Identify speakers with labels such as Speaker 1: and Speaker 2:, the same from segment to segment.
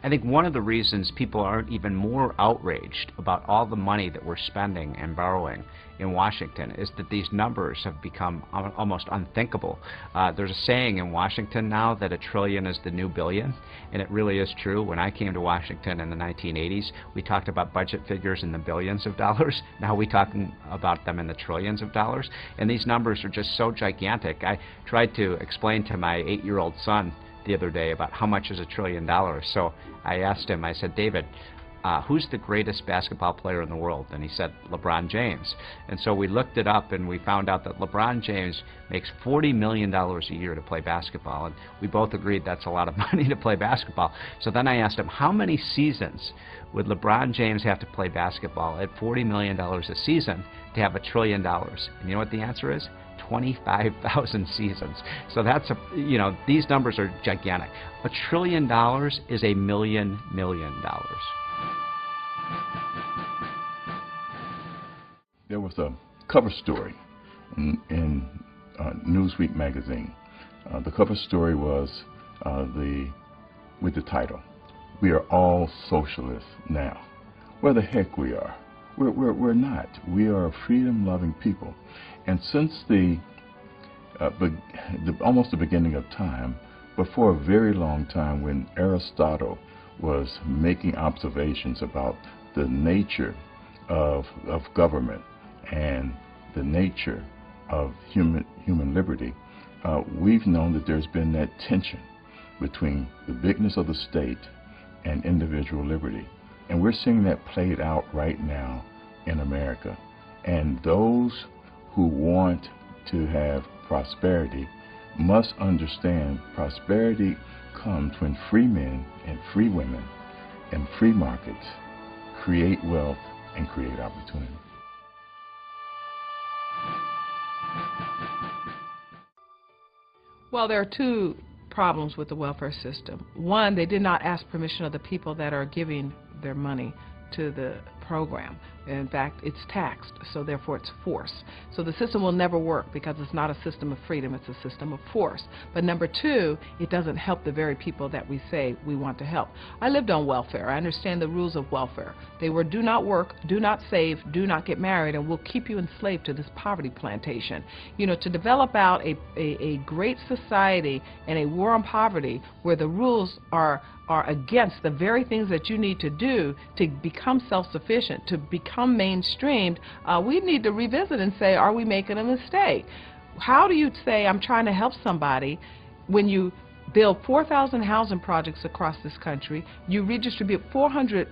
Speaker 1: I think one of the reasons people aren't even more outraged about all the money that we're spending and borrowing in Washington is that these numbers have become almost unthinkable. There's a saying in Washington now that $1 trillion is the new billion, and it really is true. When I came to Washington in the 1980s, we talked about budget figures in the billions of dollars. Now we're talking about them in the trillions of dollars, and these numbers are just so gigantic. I tried to explain to my 8-year-old son the other day about how much is $1 trillion. So I asked him, I said, David, who's the greatest basketball player in the world? And he said, LeBron James. And so we looked it up and we found out that LeBron James makes $40 million a year to play basketball. And we both agreed that's a lot of money to play basketball. So then I asked him, how many seasons would LeBron James have to play basketball at $40 million a season to have $1 trillion? And you know what the answer is? 25,000 seasons. So that's these numbers are gigantic. $1 trillion is $1 million.
Speaker 2: There was a cover story in Newsweek magazine. The cover story was with the title, "We are all socialists now." Well, the heck we are. We're not. We are a freedom-loving people. And since almost the beginning of time, but for a very long time, when Aristotle was making observations about the nature of government and the nature of human liberty, we've known that there's been that tension between the bigness of the state and individual liberty. And we're seeing that played out right now in America. And those who want to have prosperity must understand prosperity comes when free men and free women and free markets create wealth and create opportunity.
Speaker 3: Well, there are two problems with the welfare system. One, they did not ask permission of the people that are giving their money to the program. In fact, it's taxed, so therefore it's force. So the system will never work because it's not a system of freedom, it's a system of force. But number two, it doesn't help the very people that we say we want to help. I lived on welfare. I understand the rules of welfare. They were do not work, do not save, do not get married, and we'll keep you enslaved to this poverty plantation. You know, to develop out a great society and a war on poverty where the rules are against the very things that you need to do to become self-sufficient, to become mainstreamed, we need to revisit and say, are we making a mistake? How do you say I'm trying to help somebody when you build 4,000 housing projects across this country, you redistribute $400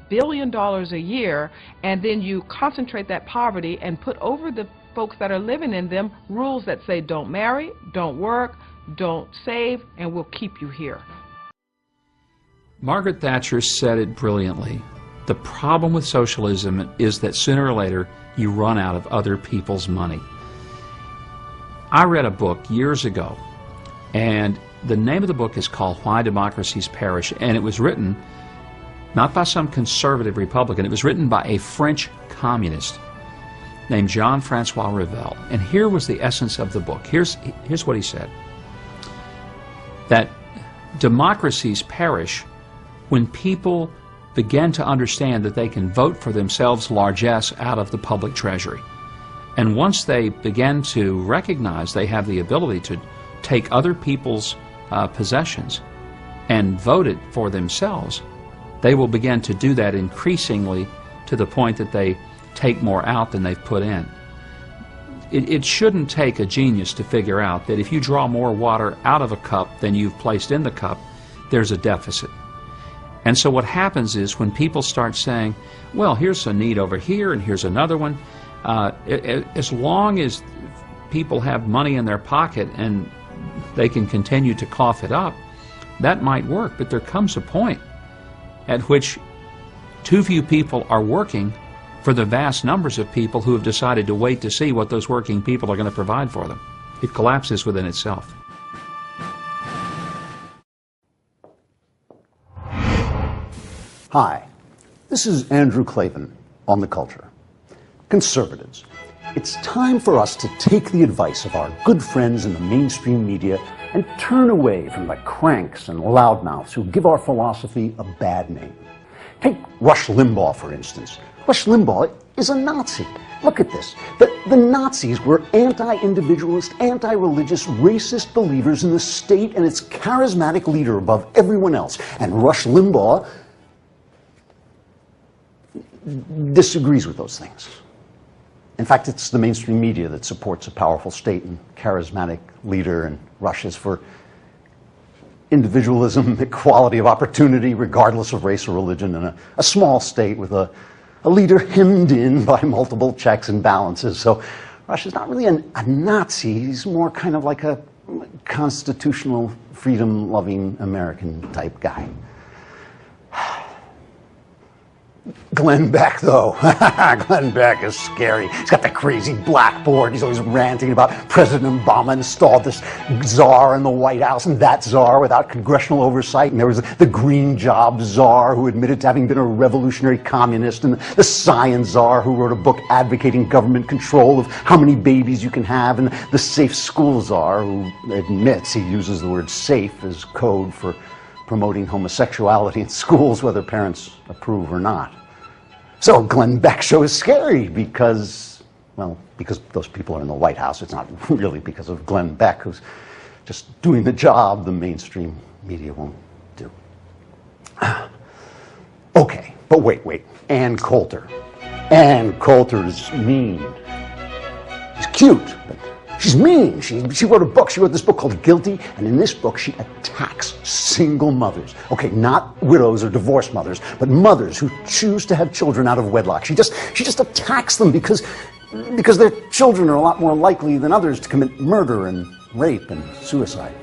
Speaker 3: billion a year, and then you concentrate that poverty and put over the folks that are living in them rules that say don't marry, don't work, don't save, and we'll keep you here.
Speaker 4: Margaret Thatcher said it brilliantly. The problem with socialism is that sooner or later you run out of other people's money. I read a book years ago, and the name of the book is called Why Democracies Perish, and it was written not by some conservative Republican, it was written by a French communist named Jean-Francois Revel. And here was the essence of the book. Here's what he said. That democracies perish when people begin to understand that they can vote for themselves largesse out of the public treasury. And once they begin to recognize they have the ability to take other people's possessions and vote it for themselves, they will begin to do that increasingly to the point that they take more out than they've put in. It shouldn't take a genius to figure out that if you draw more water out of a cup than you've placed in the cup, there's a deficit. And so what happens is when people start saying, well, here's a need over here and here's another one, as long as people have money in their pocket and they can continue to cough it up, that might work. But there comes a point at which too few people are working for the vast numbers of people who have decided to wait to see what those working people are going to provide for them. It collapses within itself.
Speaker 5: Hi, this is Andrew Klavan on The Culture. Conservatives, It's time for us to take the advice of our good friends in the mainstream media and turn away from the cranks and loudmouths who give our philosophy a bad name. Take Rush Limbaugh, for instance. Rush Limbaugh is a Nazi. Look at this. The Nazis were anti-individualist, anti-religious, racist believers in the state and its charismatic leader above everyone else. And Rush Limbaugh disagrees with those things. In fact, it's the mainstream media that supports a powerful state and charismatic leader and rushes for individualism, equality of opportunity, regardless of race or religion, in a small state with a leader hemmed in by multiple checks and balances. So Rush is not really a Nazi. He's more kind of like a constitutional, freedom-loving American type guy. Glenn Beck, though. Glenn Beck is scary. He's got the crazy blackboard. He's always ranting about President Obama installed this czar in the White House and that czar without congressional oversight. And there was the green job czar who admitted to having been a revolutionary communist, and the science czar who wrote a book advocating government control of how many babies you can have, and the safe school czar who admits he uses the word safe as code for promoting homosexuality in schools, whether parents approve or not. So Glenn Beck's show is scary because, well, because those people are in the White House. It's not really because of Glenn Beck, who's just doing the job the mainstream media won't do. Okay, but wait. Ann Coulter. Ann Coulter is mean. She's cute, but she's mean. She wrote a book. She wrote this book called Guilty, and in this book she attacks single mothers. Okay, not widows or divorced mothers, but mothers who choose to have children out of wedlock. She just attacks them because their children are a lot more likely than others to commit murder and rape and suicide.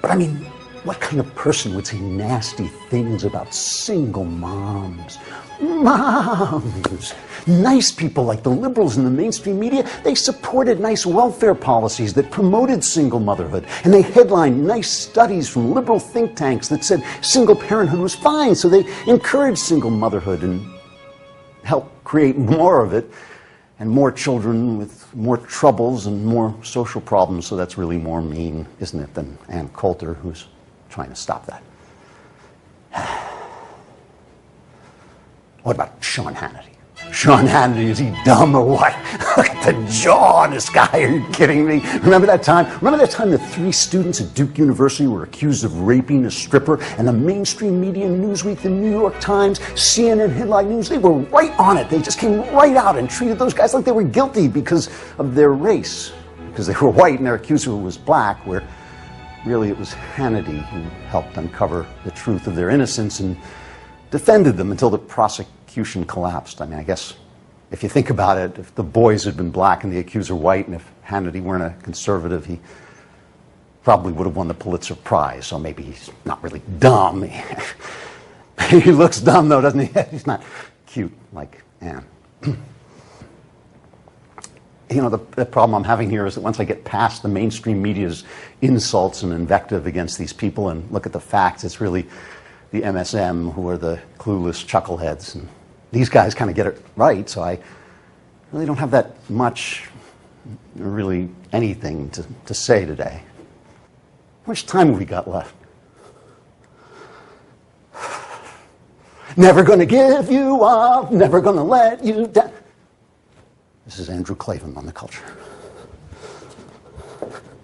Speaker 5: But I mean, what kind of person would say nasty things about single moms? Moms! Nice people like the liberals in the mainstream media, they supported nice welfare policies that promoted single motherhood. And they headlined nice studies from liberal think tanks that said single parenthood was fine, so they encouraged single motherhood and helped create more of it, and more children with more troubles and more social problems. So that's really more mean, isn't it, than Ann Coulter, who's trying to stop that. What about Sean Hannity? Sean Hannity, is he dumb or what? Look at the jaw on this guy. Are you kidding me? Remember that time the 3 students at Duke University were accused of raping a stripper, and the mainstream media, Newsweek, the New York Times, CNN Headline News, they were right on it. They just came right out and treated those guys like they were guilty because of their race, because they were white and their accuser was black, where really it was Hannity who helped uncover the truth of their innocence and defended them until the prosecution collapsed. I mean, I guess if you think about it, if the boys had been black and the accuser white, and if Hannity weren't a conservative, he probably would have won the Pulitzer Prize. So maybe he's not really dumb. He looks dumb, though, doesn't he? He's not cute like Ann. You know, the problem I'm having here is that once I get past the mainstream media's insults and invective against these people and look at the facts, it's really the MSM who are the clueless chuckleheads. And these guys kind of get it right, so I really don't have that much, really anything to say today. How much time have we got left? Never gonna give you up, never gonna let you down. This is Andrew Klavan on The Culture.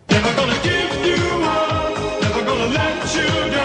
Speaker 6: Never gonna give you up, never gonna let you down.